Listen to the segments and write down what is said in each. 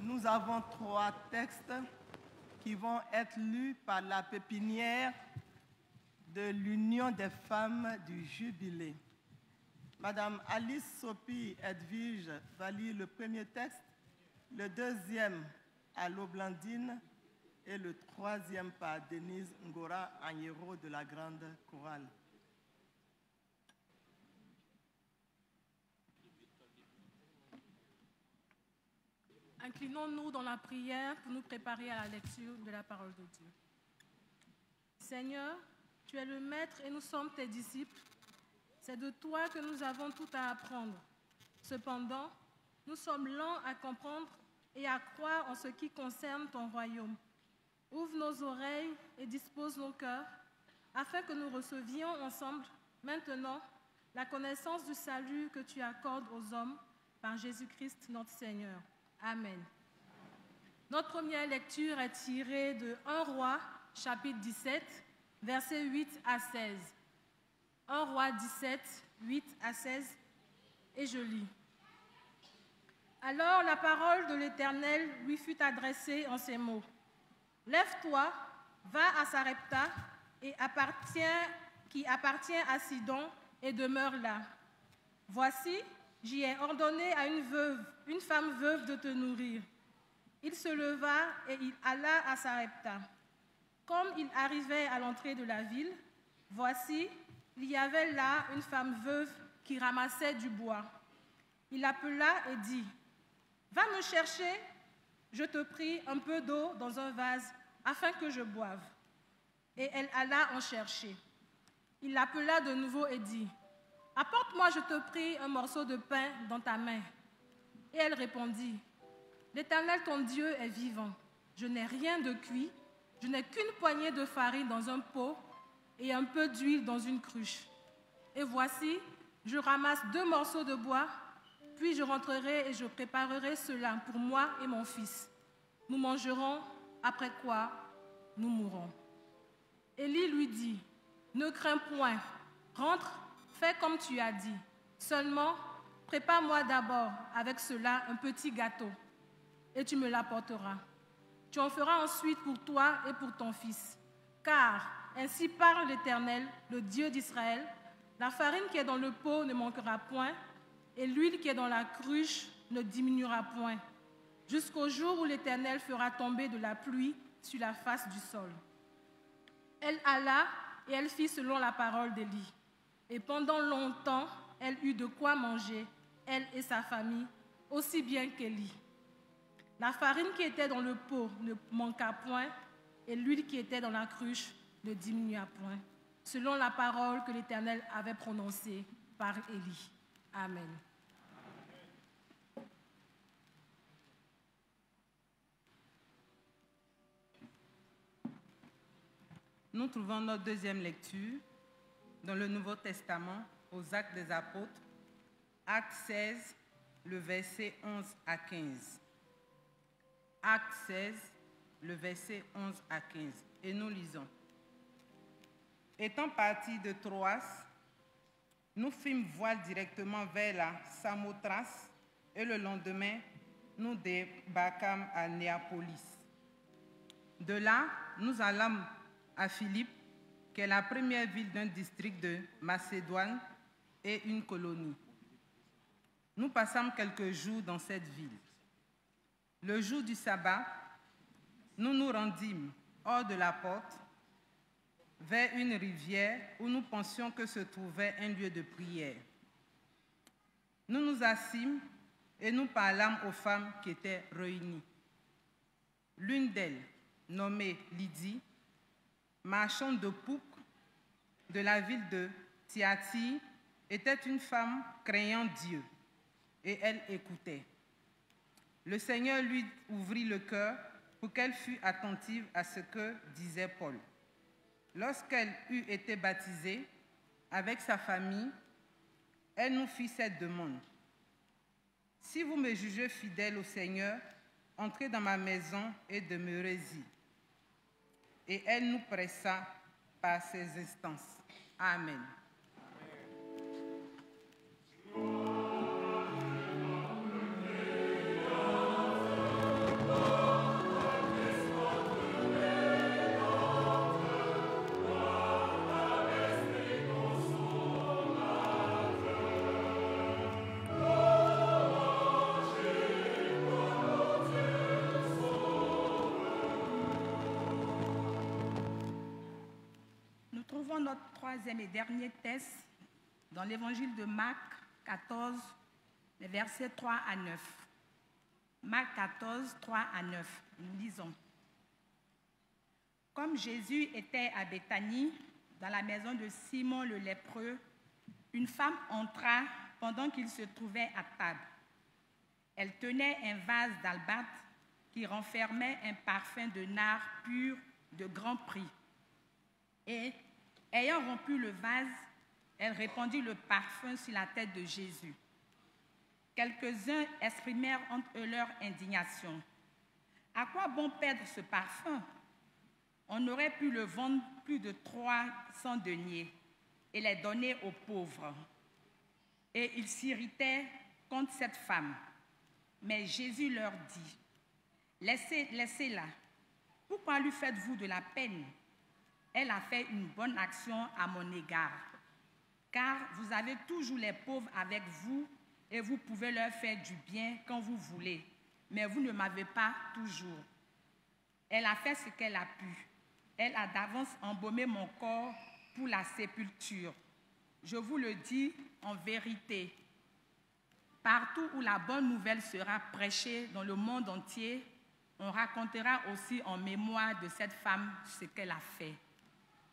Nous avons 3 textes qui vont être lus par la pépinière de l'Union des femmes du Jubilé. Madame Alice Sophie Edwige va lire le premier texte, le deuxième à l'Oblandine et le troisième par Denise Ngora Anyero de la Grande Chorale. Inclinons-nous dans la prière pour nous préparer à la lecture de la parole de Dieu. Seigneur, tu es le Maître et nous sommes tes disciples. C'est de toi que nous avons tout à apprendre. Cependant, nous sommes lents à comprendre et à croire en ce qui concerne ton royaume. Ouvre nos oreilles et dispose nos cœurs, afin que nous recevions ensemble, maintenant, la connaissance du salut que tu accordes aux hommes par Jésus-Christ notre Seigneur. Amen. Notre première lecture est tirée de 1 Roi, chapitre 17, versets 8 à 16. 1 Roi 17, 8 à 16, et je lis. Alors la parole de l'Éternel lui fut adressée en ces mots. Lève-toi, va à Sarepta, qui appartient à Sidon, et demeure là. Voici, j'y ai ordonné à une femme veuve de te nourrir. Il se leva et il alla à Sarepta. Comme il arrivait à l'entrée de la ville, voici, il y avait là une femme veuve qui ramassait du bois. Il appela et dit, « Va me chercher, je te prie, un peu d'eau dans un vase, afin que je boive. » Et elle alla en chercher. Il l'appela de nouveau et dit, « Apporte-moi, je te prie, un morceau de pain dans ta main. » Et elle répondit, « L'Éternel ton Dieu est vivant. Je n'ai rien de cuit, je n'ai qu'une poignée de farine dans un pot et un peu d'huile dans une cruche. Et voici, je ramasse 2 morceaux de bois, puis je rentrerai et je préparerai cela pour moi et mon fils. Nous mangerons, après quoi nous mourrons. » Élie lui dit, « Ne crains point. Rentre, fais comme tu as dit. Seulement, prépare-moi d'abord avec cela un petit gâteau, et tu me l'apporteras. Tu en feras ensuite pour toi et pour ton fils. Car, ainsi parle l'Éternel, le Dieu d'Israël, la farine qui est dans le pot ne manquera point, et l'huile qui est dans la cruche ne diminuera point, jusqu'au jour où l'Éternel fera tomber de la pluie sur la face du sol. Elle alla et elle fit selon la parole d'Élie. Et pendant longtemps, elle eut de quoi manger, elle et sa famille, aussi bien qu'Élie. La farine qui était dans le pot ne manqua point, et l'huile qui était dans la cruche ne diminua point, selon la parole que l'Éternel avait prononcée par Élie. Amen. Nous trouvons notre deuxième lecture dans le Nouveau Testament, aux Actes des Apôtres, Acte 16, le verset 11 à 15. Acte 16, le verset 11 à 15. Et nous lisons. Étant partis de Troas, nous fîmes voile directement vers la Samothrace et le lendemain, nous débarquâmes à Néapolis. De là, nous allâmes à Philippe, qui est la première ville d'un district de Macédoine et une colonie. Nous passâmes quelques jours dans cette ville. Le jour du sabbat, nous nous rendîmes hors de la porte, vers une rivière où nous pensions que se trouvait un lieu de prière. Nous nous assîmes et nous parlâmes aux femmes qui étaient réunies. L'une d'elles, nommée Lydie, marchande de poupe de la ville de Thyatire, était une femme craignant Dieu, et elle écoutait. Le Seigneur lui ouvrit le cœur pour qu'elle fût attentive à ce que disait Paul. Lorsqu'elle eut été baptisée avec sa famille, elle nous fit cette demande. « Si vous me jugez fidèle au Seigneur, entrez dans ma maison et demeurez-y. » Et elle nous pressa par ses instances. Amen. Notre troisième et dernier texte dans l'évangile de Marc 14, les versets 3 à 9. Marc 14, 3 à 9. Nous lisons. Comme Jésus était à Béthanie, dans la maison de Simon le lépreux, une femme entra pendant qu'il se trouvait à table. Elle tenait un vase d'albâtre qui renfermait un parfum de nard pur de grand prix. Et ayant rompu le vase, elle répandit le parfum sur la tête de Jésus. Quelques-uns exprimèrent entre eux leur indignation. À quoi bon perdre ce parfum? On aurait pu le vendre plus de 300 deniers et les donner aux pauvres. Et ils s'irritaient contre cette femme. Mais Jésus leur dit, laissez-la. Pourquoi lui faites-vous de la peine? Elle a fait une bonne action à mon égard, car vous avez toujours les pauvres avec vous et vous pouvez leur faire du bien quand vous voulez, mais vous ne m'avez pas toujours. Elle a fait ce qu'elle a pu. Elle a d'avance embaumé mon corps pour la sépulture. Je vous le dis en vérité, partout où la bonne nouvelle sera prêchée dans le monde entier, on racontera aussi en mémoire de cette femme ce qu'elle a fait.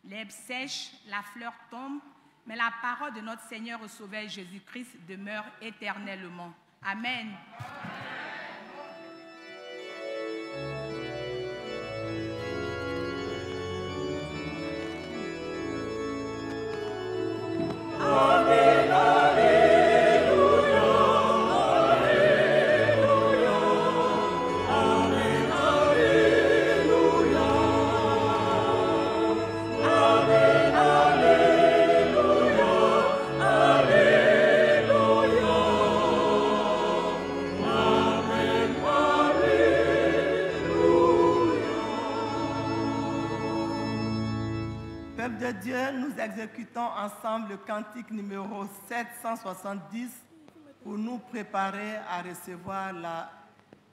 L'herbe sèche, la fleur tombe, mais la parole de notre Seigneur et Sauveur Jésus-Christ demeure éternellement. Amen. Amen. Dieu, nous exécutons ensemble le cantique numéro 770 pour nous préparer à recevoir la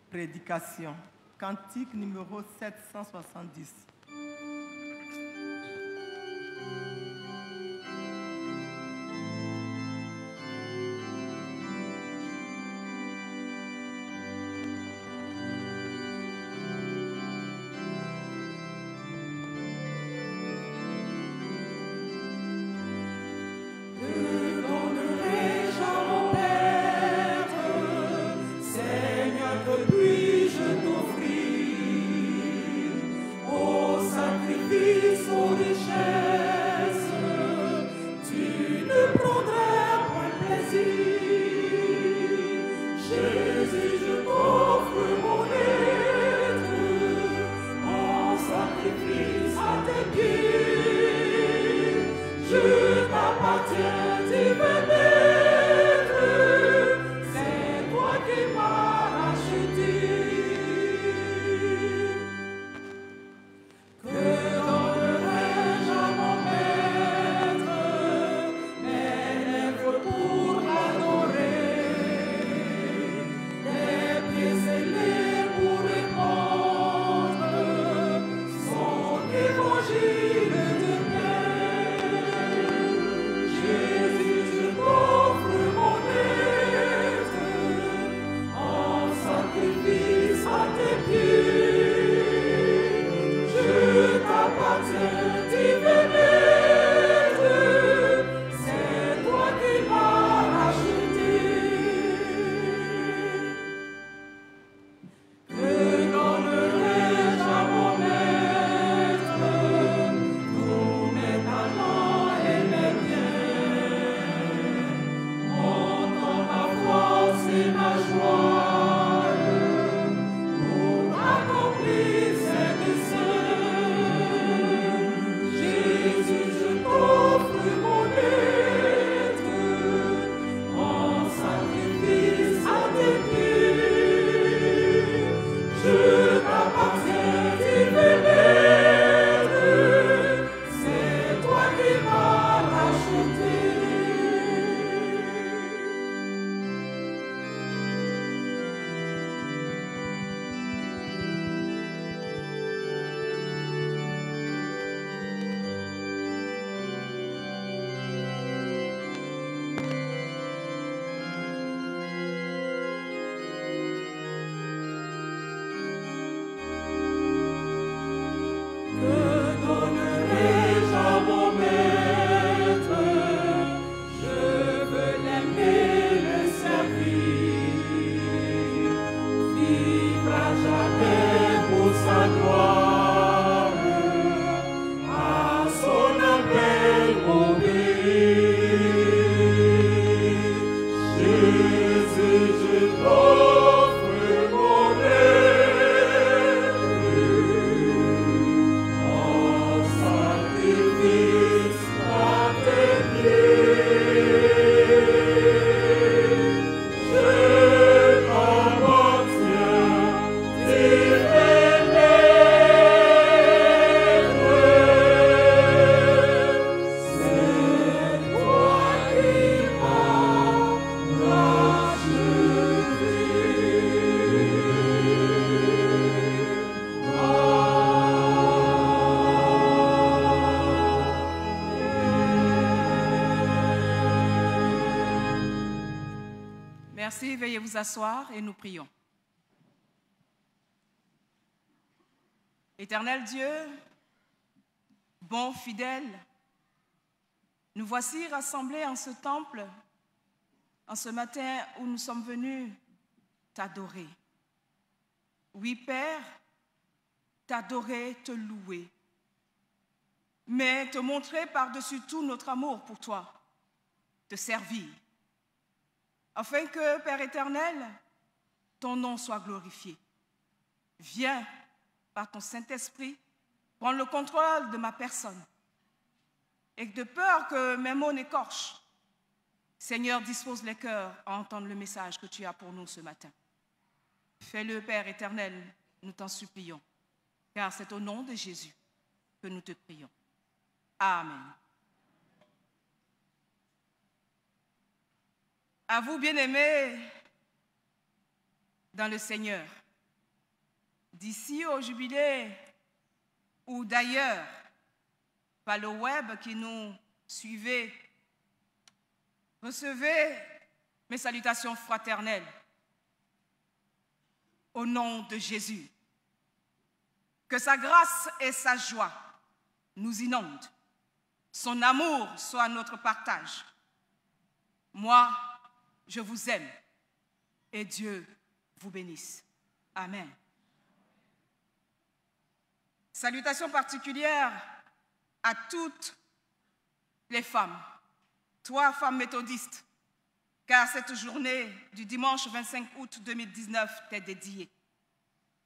prédication. Cantique numéro 770. Merci, veuillez vous asseoir et nous prions. Éternel Dieu, bon, fidèle, nous voici rassemblés en ce temple, en ce matin où nous sommes venus t'adorer. Oui, Père, t'adorer, te louer, mais te montrer par-dessus tout notre amour pour toi, te servir, afin que, Père éternel, ton nom soit glorifié. Viens, par ton Saint-Esprit, prendre le contrôle de ma personne. Et de peur que mes mots n'écorchent, Seigneur, dispose les cœurs à entendre le message que tu as pour nous ce matin. Fais-le, Père éternel, nous t'en supplions, car c'est au nom de Jésus que nous te prions. Amen. À vous, bien-aimés dans le Seigneur, d'ici au Jubilé ou d'ailleurs, par le web qui nous suivez, recevez mes salutations fraternelles au nom de Jésus. Que sa grâce et sa joie nous inondent. Son amour soit notre partage. Moi, je vous aime et Dieu vous bénisse. Amen. Salutations particulières à toutes les femmes, toi, femmes méthodistes, car cette journée du dimanche 25 août 2019 t'est dédiée.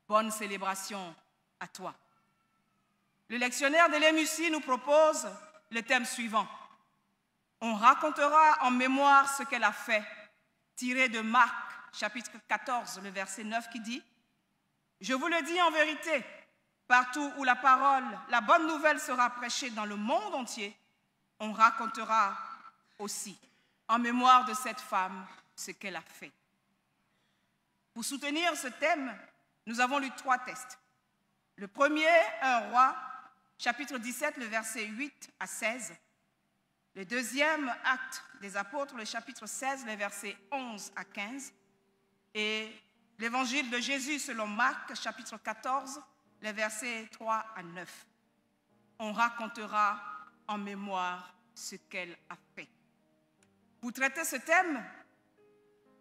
Bonne célébration à toi. Le lectionnaire de l'Émucie nous propose le thème suivant. On racontera en mémoire ce qu'elle a fait, tiré de Marc, chapitre 14, le verset 9 qui dit « Je vous le dis en vérité, partout où la parole, la bonne nouvelle sera prêchée dans le monde entier, on racontera aussi en mémoire de cette femme ce qu'elle a fait. » Pour soutenir ce thème, nous avons lu 3 textes. Le premier, 1 Roi, chapitre 17, le verset 8 à 16. Le deuxième, Actes des Apôtres, le chapitre 16, les versets 11 à 15. Et l'évangile de Jésus selon Marc, chapitre 14, les versets 3 à 9. On racontera en mémoire ce qu'elle a fait. Pour traiter ce thème,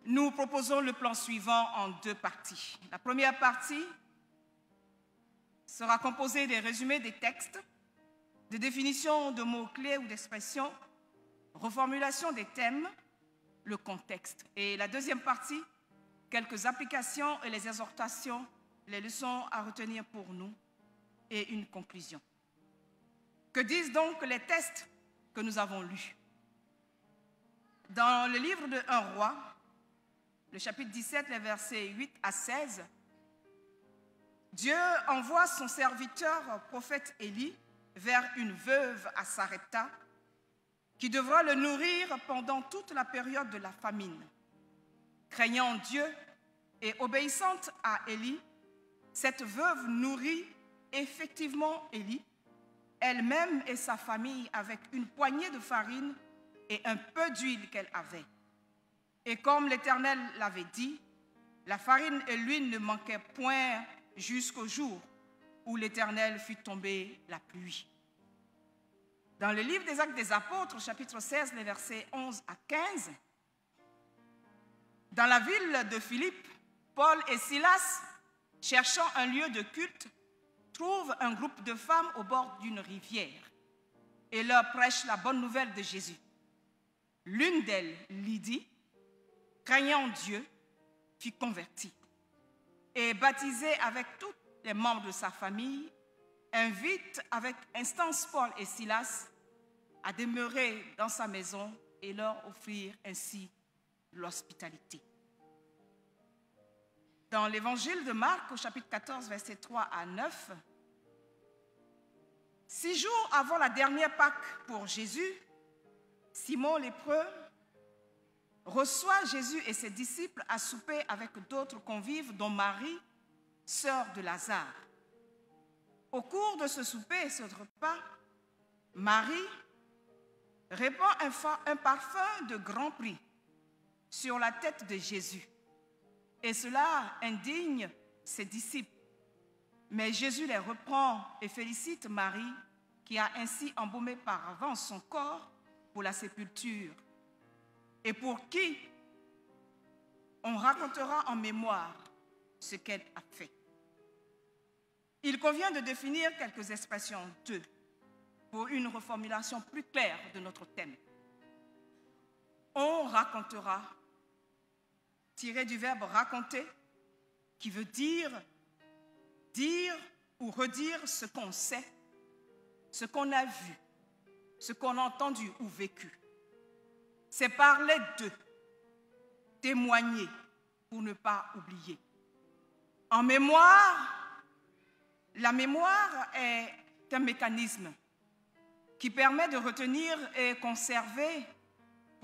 nous proposons le plan suivant en 2 parties. La première partie sera composée des résumés des textes, de définitions de mots-clés ou d'expressions, reformulation des thèmes, le contexte. Et la deuxième partie, quelques applications et les exhortations, les leçons à retenir pour nous et une conclusion. Que disent donc les textes que nous avons lus? Dans le livre de 1 Roi, le chapitre 17, les versets 8 à 16, Dieu envoie son serviteur, prophète Élie, vers une veuve à Sarepta, qui devra le nourrir pendant toute la période de la famine. Craignant Dieu et obéissante à Élie, cette veuve nourrit effectivement Élie, elle-même et sa famille, avec une poignée de farine et un peu d'huile qu'elle avait. Et comme l'Éternel l'avait dit, la farine et l'huile ne manquaient point jusqu'au jour où l'Éternel fit tomber la pluie. Dans le livre des Actes des Apôtres, chapitre 16, les versets 11 à 15, dans la ville de Philippe, Paul et Silas, cherchant un lieu de culte, trouvent un groupe de femmes au bord d'une rivière et leur prêchent la bonne nouvelle de Jésus. L'une d'elles, Lydie, craignant Dieu, fut convertie et baptisée avec tous les membres de sa famille, invite avec instance Paul et Silas à demeurer dans sa maison et leur offrir ainsi l'hospitalité. Dans l'évangile de Marc, au chapitre 14, versets 3 à 9, 6 jours avant la dernière Pâque pour Jésus, Simon lépreux reçoit Jésus et ses disciples à souper avec d'autres convives, dont Marie, sœur de Lazare. Au cours de ce souper et ce repas, Marie répand un parfum de grand prix sur la tête de Jésus. Et cela indigne ses disciples. Mais Jésus les reprend et félicite Marie, qui a ainsi embaumé par avance son corps pour la sépulture, et pour qui on racontera en mémoire ce qu'elle a fait. Il convient de définir quelques expressions d'eux pour une reformulation plus claire de notre thème. On racontera, tiré du verbe raconter, qui veut dire ou redire ce qu'on sait, ce qu'on a vu, ce qu'on a entendu ou vécu. C'est parler d'eux, témoigner pour ne pas oublier. En mémoire, la mémoire est un mécanisme qui permet de retenir et conserver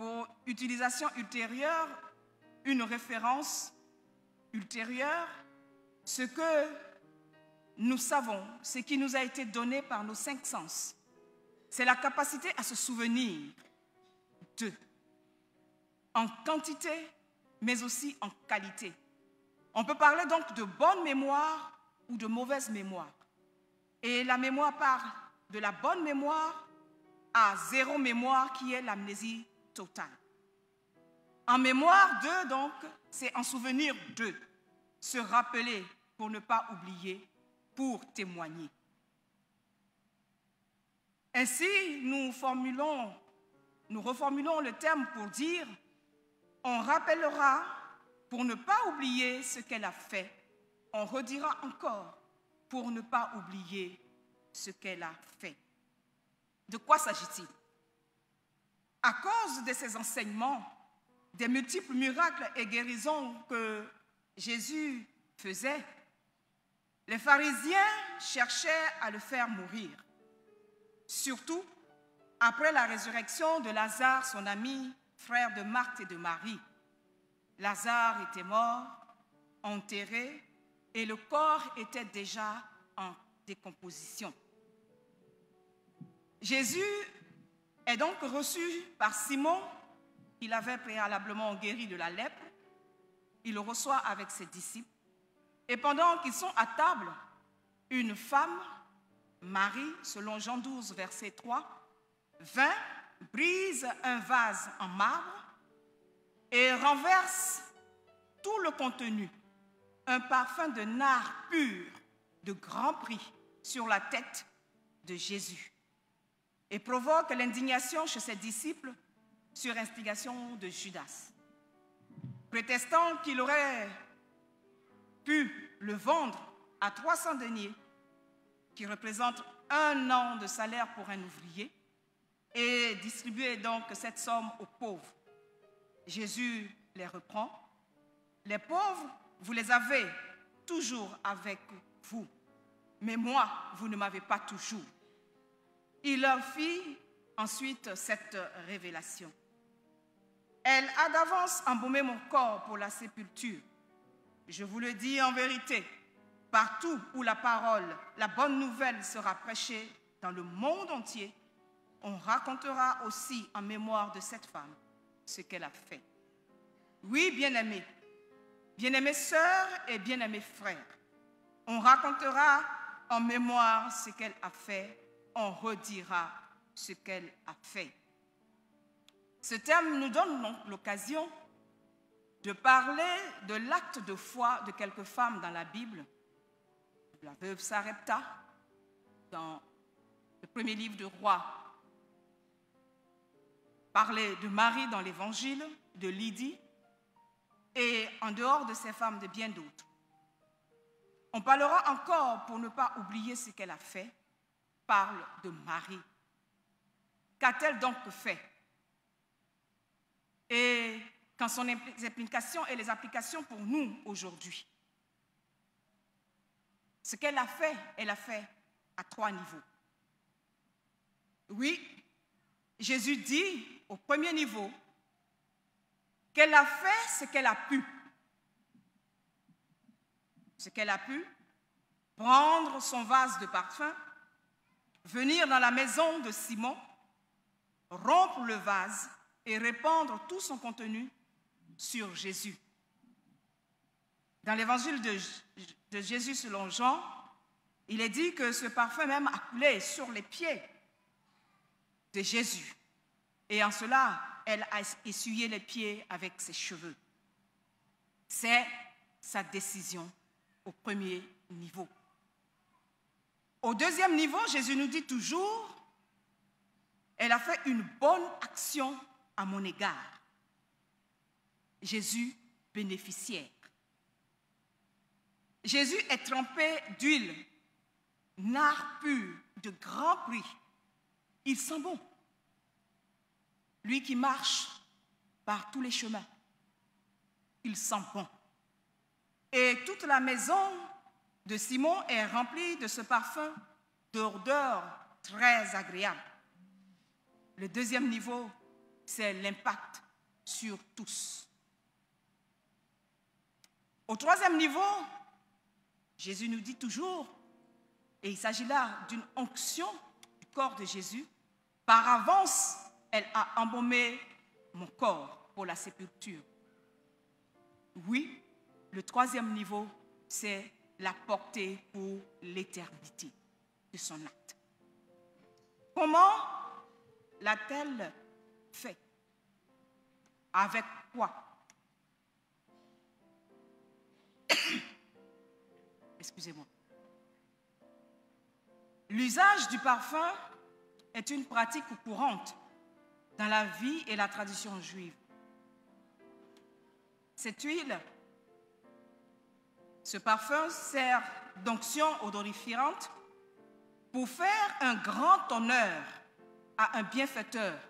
pour utilisation ultérieure, une référence ultérieure, ce que nous savons, ce qui nous a été donné par nos 5 sens, c'est la capacité à se souvenir d'eux, en quantité, mais aussi en qualité. On peut parler donc de bonne mémoire ou de mauvaise mémoire. Et la mémoire part de la bonne mémoire à 0 mémoire qui est l'amnésie totale. En mémoire d'eux, donc, c'est en souvenir d'eux, se rappeler pour ne pas oublier, pour témoigner. Ainsi, nous reformulons le terme pour dire « on rappellera pour ne pas oublier ce qu'elle a fait, on redira encore pour ne pas oublier ce qu'elle a fait ». De quoi s'agit-il? À cause de ces enseignements, des multiples miracles et guérisons que Jésus faisait, les pharisiens cherchaient à le faire mourir. Surtout après la résurrection de Lazare, son ami, frère de Marthe et de Marie. Lazare était mort, enterré, et le corps était déjà en décomposition. Jésus est donc reçu par Simon, il avait préalablement guéri de la lèpre. Il le reçoit avec ses disciples. Et pendant qu'ils sont à table, une femme, Marie, selon Jean 12, verset 3, vint, brise un vase en marbre et renverse tout le contenu, un parfum de nard pur de grand prix sur la tête de Jésus, et provoque l'indignation chez ses disciples sur instigation de Judas, prétextant qu'il aurait pu le vendre à 300 deniers, qui représente 1 an de salaire pour un ouvrier, et distribuer donc cette somme aux pauvres. Jésus les reprend. Les pauvres, vous les avez toujours avec vous, mais moi, vous ne m'avez pas toujours. Il leur fit ensuite cette révélation. Elle a d'avance embaumé mon corps pour la sépulture. Je vous le dis en vérité, partout où la parole, la bonne nouvelle sera prêchée dans le monde entier, on racontera aussi en mémoire de cette femme ce qu'elle a fait. Oui, bien-aimés sœurs et bien-aimés frères, on racontera en mémoire ce qu'elle a fait, on redira ce qu'elle a fait. Ce terme nous donne donc l'occasion de parler de l'acte de foi de quelques femmes dans la Bible. La veuve Sarepta, dans le premier livre de Rois, parler de Marie dans l'Évangile, de Lydie, et en dehors de ces femmes, de bien d'autres. On parlera encore, pour ne pas oublier ce qu'elle a fait, parle de Marie. Qu'a-t-elle donc fait? Et quelles sont les implications et les applications pour nous aujourd'hui? Ce qu'elle a fait à 3 niveaux. Oui, Jésus dit au premier niveau qu'elle a fait ce qu'elle a pu. Ce qu'elle a pu, prendre son vase de parfum, venir dans la maison de Simon, rompre le vase et répandre tout son contenu sur Jésus. Dans l'évangile de Jésus selon Jean, il est dit que ce parfum même a coulé sur les pieds de Jésus. Et en cela, elle a essuyé les pieds avec ses cheveux. C'est sa décision au premier niveau. Au deuxième niveau, Jésus nous dit toujours, elle a fait une bonne action à mon égard. Jésus bénéficiaire. Jésus est trempé d'huile, nard pur, de grand prix. Il sent bon. Lui qui marche par tous les chemins, il sent bon. Et toute la maison de Simon est remplie de ce parfum d'odeur très agréable. Le deuxième niveau, c'est l'impact sur tous. Au troisième niveau, Jésus nous dit toujours, et il s'agit là d'une onction du corps de Jésus, par avance, elle a embaumé mon corps pour la sépulture. Oui, le troisième niveau, c'est la portée pour l'éternité de son acte. Comment l'a-t-elle fait? Avec quoi? Excusez-moi. L'usage du parfum est une pratique courante dans la vie et la tradition juive. Cette huile, ce parfum sert d'onction odoriférante pour faire un grand honneur à un bienfaiteur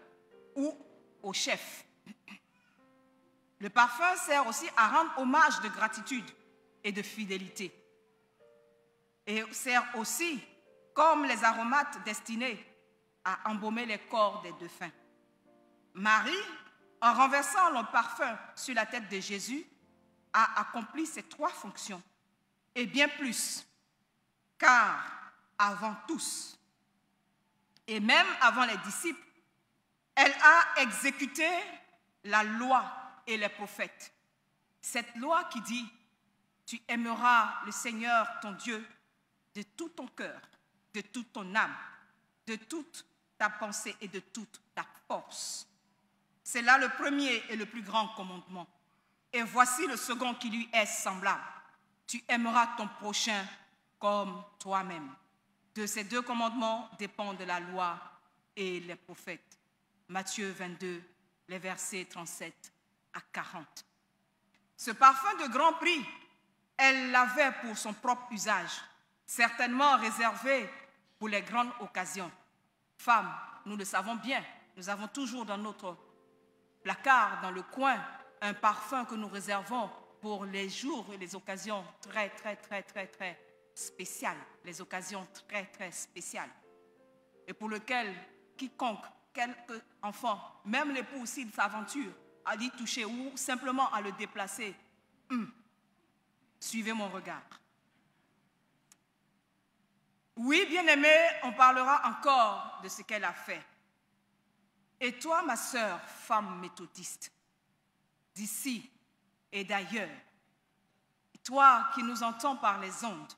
ou au chef. Le parfum sert aussi à rendre hommage de gratitude et de fidélité. Et sert aussi comme les aromates destinés à embaumer les corps des défunts. Marie, en renversant le parfum sur la tête de Jésus, a accompli ces trois fonctions, et bien plus, car avant tous, et même avant les disciples, elle a exécuté la loi et les prophètes. Cette loi qui dit, tu aimeras le Seigneur ton Dieu de tout ton cœur, de toute ton âme, de toute ta pensée et de toute ta force. C'est là le premier et le plus grand commandement. Et voici le second qui lui est semblable. Tu aimeras ton prochain comme toi-même. De ces deux commandements dépendent la loi et les prophètes. Matthieu 22, les versets 37 à 40. Ce parfum de grand prix, elle l'avait pour son propre usage, certainement réservé pour les grandes occasions. Femmes, nous le savons bien, nous avons toujours dans notre placard, dans le coin, un parfum que nous réservons pour les jours et les occasions très spéciales, les occasions très spéciales, et pour lequel quiconque, quelque enfant, même l'époux s'il s'aventure à l'y toucher ou simplement à le déplacer, suivez mon regard. Oui, bien-aimée, on parlera encore de ce qu'elle a fait. Et toi, ma sœur, femme méthodiste, d'ici et d'ailleurs, toi qui nous entends par les ondes,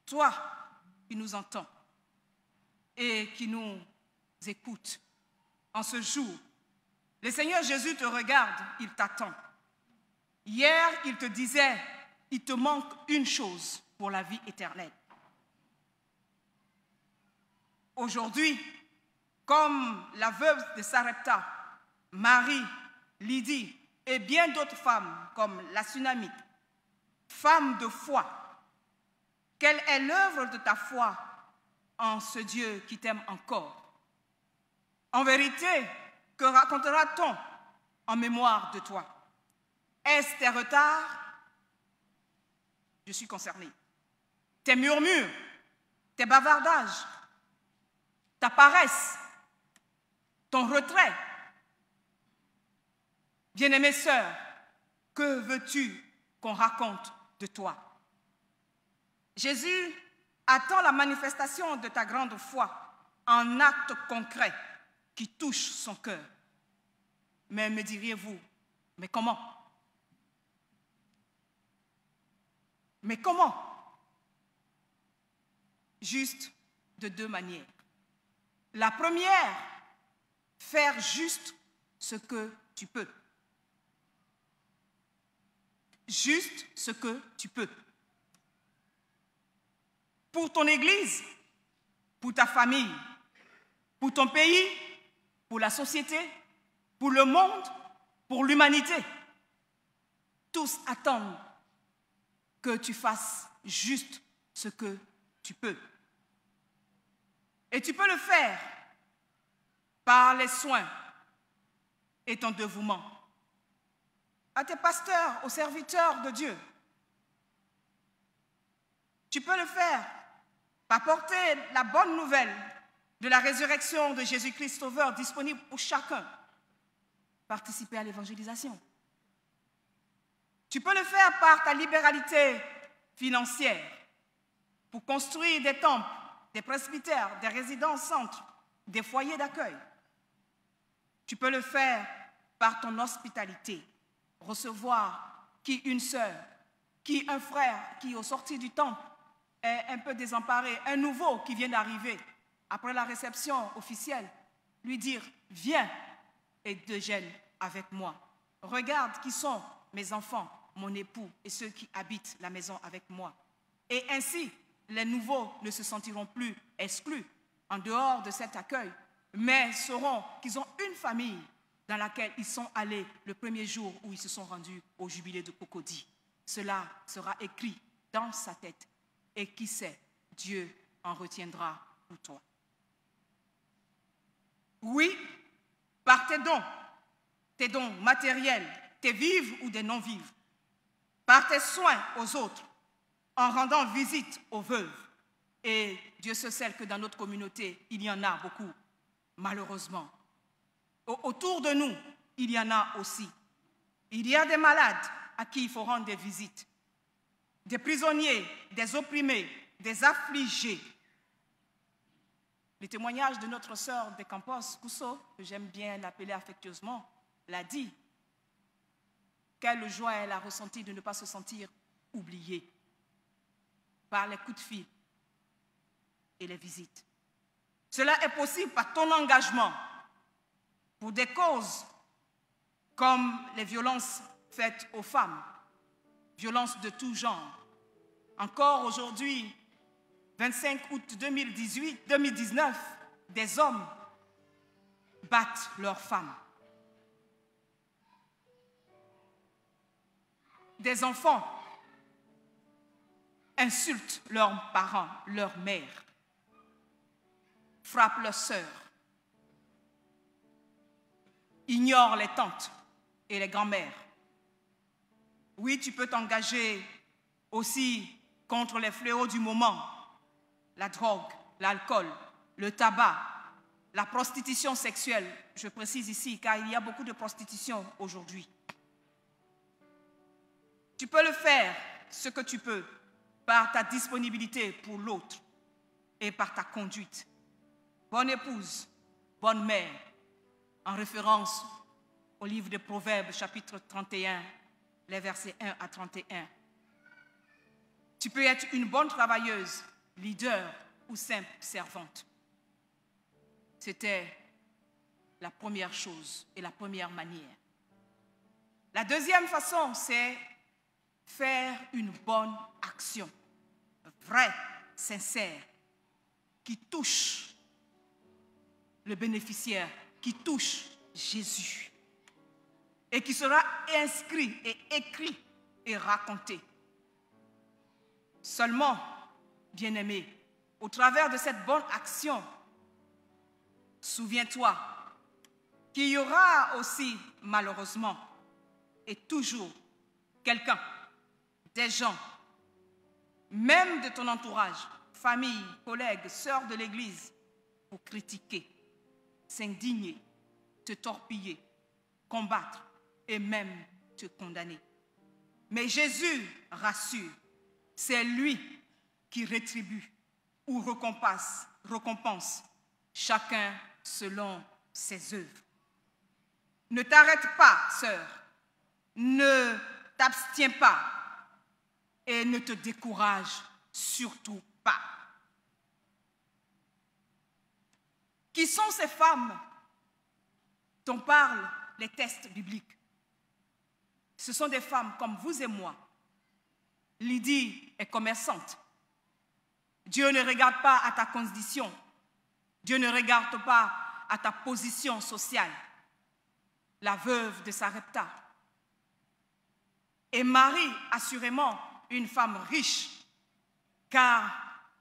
toi qui nous entends et qui nous écoute en ce jour, le Seigneur Jésus te regarde, il t'attend. Hier, il te disait, il te manque une chose pour la vie éternelle. Aujourd'hui, comme la veuve de Sarepta, Marie, Lydie et bien d'autres femmes comme la Sunamite, femme de foi, quelle est l'œuvre de ta foi en ce Dieu qui t'aime encore? En vérité, que racontera-t-on en mémoire de toi? Est-ce tes retards? Je suis concernée. Tes murmures, tes bavardages, ta paresse, ton retrait. Bien-aimée sœur, que veux-tu qu'on raconte de toi? Jésus attend la manifestation de ta grande foi en actes concrets qui touchent son cœur. Mais me diriez-vous, mais comment? Mais comment? Juste de deux manières. La première, faire juste ce que tu peux. Juste ce que tu peux. Pour ton Église, pour ta famille, pour ton pays, pour la société, pour le monde, pour l'humanité. Tous attendent que tu fasses juste ce que tu peux. Et tu peux le faire par les soins et ton dévouement à tes pasteurs, aux serviteurs de Dieu. Tu peux le faire par porter la bonne nouvelle de la résurrection de Jésus-Christ Sauveur disponible pour chacun. Participer à l'évangélisation. Tu peux le faire par ta libéralité financière pour construire des temples, des presbytères, des résidences centres, des foyers d'accueil. Tu peux le faire par ton hospitalité, recevoir qui une sœur, qui un frère qui au sortir du temple est un peu désemparé, un nouveau qui vient d'arriver après la réception officielle, lui dire « Viens et déjeune avec moi. Regarde qui sont mes enfants, mon époux et ceux qui habitent la maison avec moi. » Et ainsi, les nouveaux ne se sentiront plus exclus en dehors de cet accueil, mais sauront qu'ils ont une famille dans laquelle ils sont allés le premier jour où ils se sont rendus au jubilé de Cocody. Cela sera écrit dans sa tête. Et qui sait, Dieu en retiendra pour toi. Oui, par tes dons matériels, tes vives ou des non-vives, par tes soins aux autres, en rendant visite aux veuves. Et Dieu se sait que dans notre communauté, il y en a beaucoup, malheureusement. Autour de nous, il y en a aussi. Il y a des malades à qui il faut rendre des visites, des prisonniers, des opprimés, des affligés. Le témoignage de notre sœur de Campos, Cousso, que j'aime bien l'appeler affectueusement, l'a dit. Quelle joie elle a ressenti de ne pas se sentir oubliée par les coups de fil et les visites. Cela est possible par ton engagement pour des causes comme les violences faites aux femmes, violences de tout genre. Encore aujourd'hui, 25 août 2019, des hommes battent leurs femmes. Des enfants insultent leurs parents, leurs mères, frappent leurs sœurs, ignorent les tantes et les grands-mères. Oui, tu peux t'engager aussi contre les fléaux du moment, la drogue, l'alcool, le tabac, la prostitution sexuelle. Je précise ici, car il y a beaucoup de prostitution aujourd'hui. Tu peux le faire, ce que tu peux, par ta disponibilité pour l'autre et par ta conduite. Bonne épouse, bonne mère, en référence au livre des Proverbes, chapitre 31, les versets 1 à 31. Tu peux être une bonne travailleuse, leader ou simple servante. C'était la première chose et la première manière. La deuxième façon, c'est faire une bonne action, vraie, sincère, qui touche le bénéficiaire, qui touche Jésus et qui sera inscrit et écrit et raconté. Seulement, bien-aimé, au travers de cette bonne action, souviens-toi qu'il y aura aussi, malheureusement, et toujours quelqu'un, des gens, même de ton entourage, famille, collègues, sœurs de l'Église, pour critiquer, s'indigner, te torpiller, combattre et même te condamner. Mais Jésus rassure, c'est lui qui rétribue ou récompense chacun selon ses œuvres. Ne t'arrête pas, sœur, ne t'abstiens pas et ne te décourage surtout pas. Qui sont ces femmes dont parlent les textes bibliques? Ce sont des femmes comme vous et moi. Lydie est commerçante. Dieu ne regarde pas à ta condition. Dieu ne regarde pas à ta position sociale. La veuve de Sarepta. Et Marie, assurément, une femme riche, car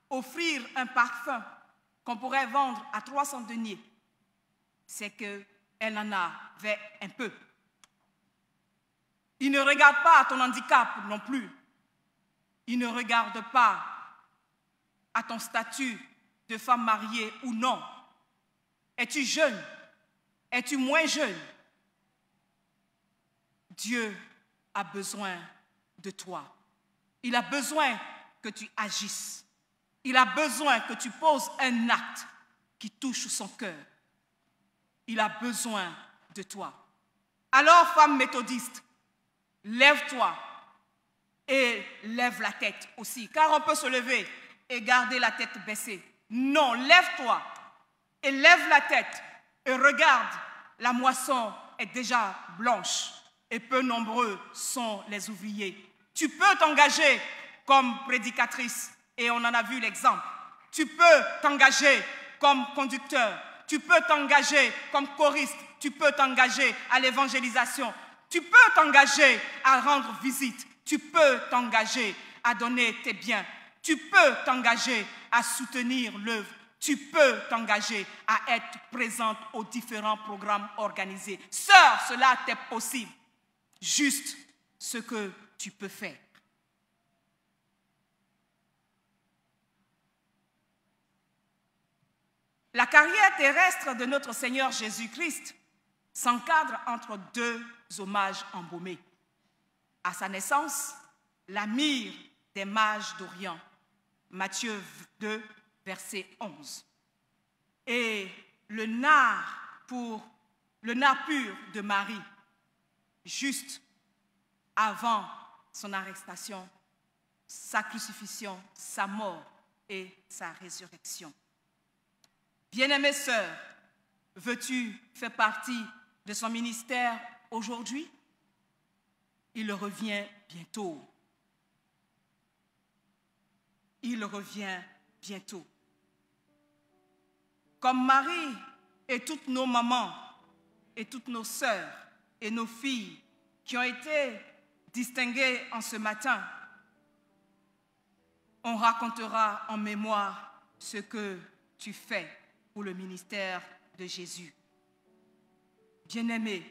offrir un parfum qu'on pourrait vendre à 300 deniers, c'est qu'elle en avait un peu. Il ne regarde pas à ton handicap non plus. Il ne regarde pas à ton statut de femme mariée ou non. Es-tu jeune? Es-tu moins jeune? Dieu a besoin de toi. Il a besoin que tu agisses. Il a besoin que tu poses un acte qui touche son cœur. Il a besoin de toi. Alors, femme méthodiste, lève-toi et lève la tête aussi, car on peut se lever et garder la tête baissée. Non, lève-toi et lève la tête et regarde, la moisson est déjà blanche et peu nombreux sont les ouvriers. Tu peux t'engager comme prédicatrice et on en a vu l'exemple. Tu peux t'engager comme conducteur, tu peux t'engager comme choriste, tu peux t'engager à l'évangélisation, tu peux t'engager à rendre visite, tu peux t'engager à donner tes biens, tu peux t'engager à soutenir l'œuvre, tu peux t'engager à être présente aux différents programmes organisés. Sœur, cela t'est possible. Juste ce que tu peux faire. La carrière terrestre de notre Seigneur Jésus-Christ s'encadre entre deux hommages embaumés. À sa naissance, la myrrhe des mages d'Orient, Matthieu 2, verset 11. Et le nard pur de Marie, juste avant son arrestation, sa crucifixion, sa mort et sa résurrection. Bien-aimée sœur, veux-tu faire partie de son ministère aujourd'hui? Il revient bientôt. Il revient bientôt. Comme Marie et toutes nos mamans et toutes nos sœurs et nos filles qui ont été distinguées en ce matin, on racontera en mémoire ce que tu fais pour le ministère de Jésus. Bien-aimé,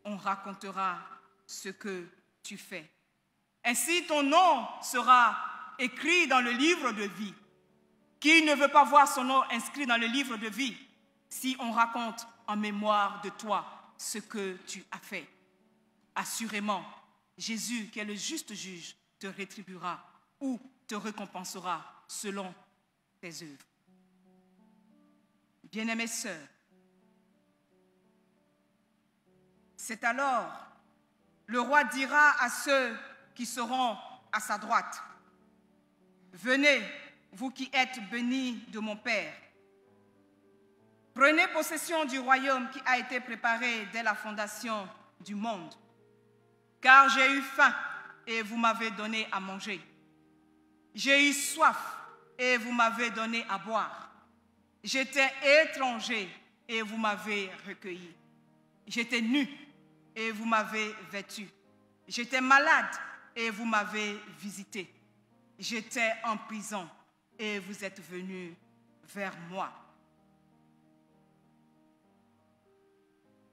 on racontera ce que tu fais. Ainsi, ton nom sera écrit dans le livre de vie. Qui ne veut pas voir son nom inscrit dans le livre de vie si on raconte en mémoire de toi ce que tu as fait? Assurément, Jésus, qui est le juste juge, te rétribuera ou te récompensera selon tes œuvres. Bien-aimée sœur, c'est alors le roi dira à ceux qui seront à sa droite: venez, vous qui êtes bénis de mon Père, prenez possession du royaume qui a été préparé dès la fondation du monde. Car j'ai eu faim et vous m'avez donné à manger. J'ai eu soif et vous m'avez donné à boire. J'étais étranger et vous m'avez recueilli. J'étais nu et vous m'avez vêtu. J'étais malade et vous m'avez visité. J'étais en prison et vous êtes venus vers moi.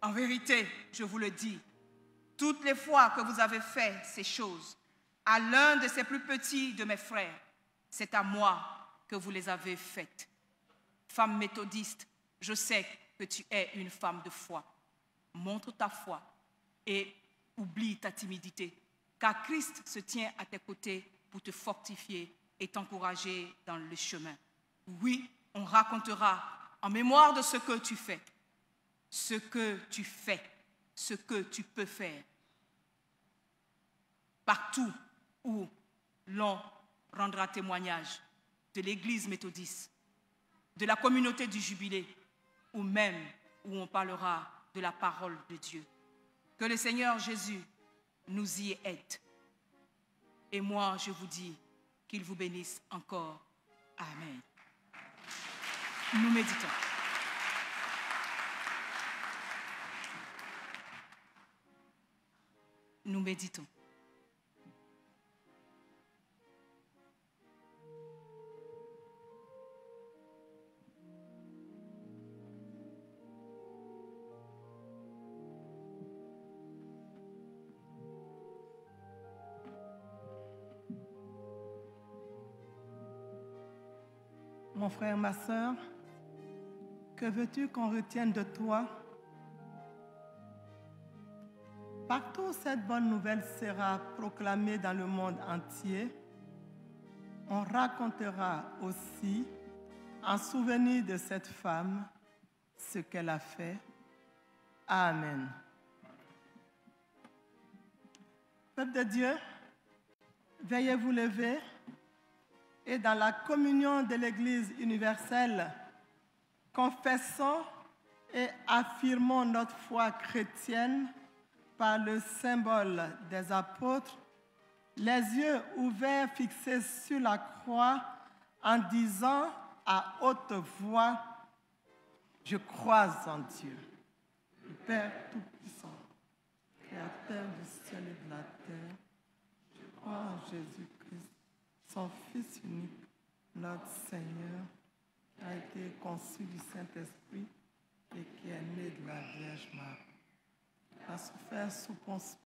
En vérité, je vous le dis, toutes les fois que vous avez fait ces choses à l'un de ces plus petits de mes frères, c'est à moi que vous les avez faites. Femme méthodiste, je sais que tu es une femme de foi. Montre ta foi et oublie ta timidité, car Christ se tient à tes côtés pour te fortifier et t'encourager dans le chemin. Oui, on racontera en mémoire de ce que tu fais, ce que tu fais, ce que tu peux faire. Partout où l'on rendra témoignage de l'Église méthodiste, de la communauté du Jubilé, ou même où on parlera de la parole de Dieu. Que le Seigneur Jésus nous y aide. Et moi, je vous dis qu'il vous bénisse encore. Amen. Nous méditons. Nous méditons. Mon frère, ma sœur, Que veux-tu qu'on retienne de toi? Partout où cette bonne nouvelle sera proclamée dans le monde entier, on racontera aussi, en souvenir de cette femme, ce qu'elle a fait. Amen. Peuple de Dieu, veuillez vous lever et dans la communion de l'Église universelle, confessons et affirmons notre foi chrétienne par le symbole des apôtres, les yeux ouverts fixés sur la croix en disant à haute voix, « Je crois en Dieu, le Père Tout-Puissant, Créateur du ciel et de la terre. Je crois en Jésus-Christ, son Fils unique, notre Seigneur, qui a été conçu du Saint-Esprit et qui est né de la Vierge Marie. Il a souffert sous Ponce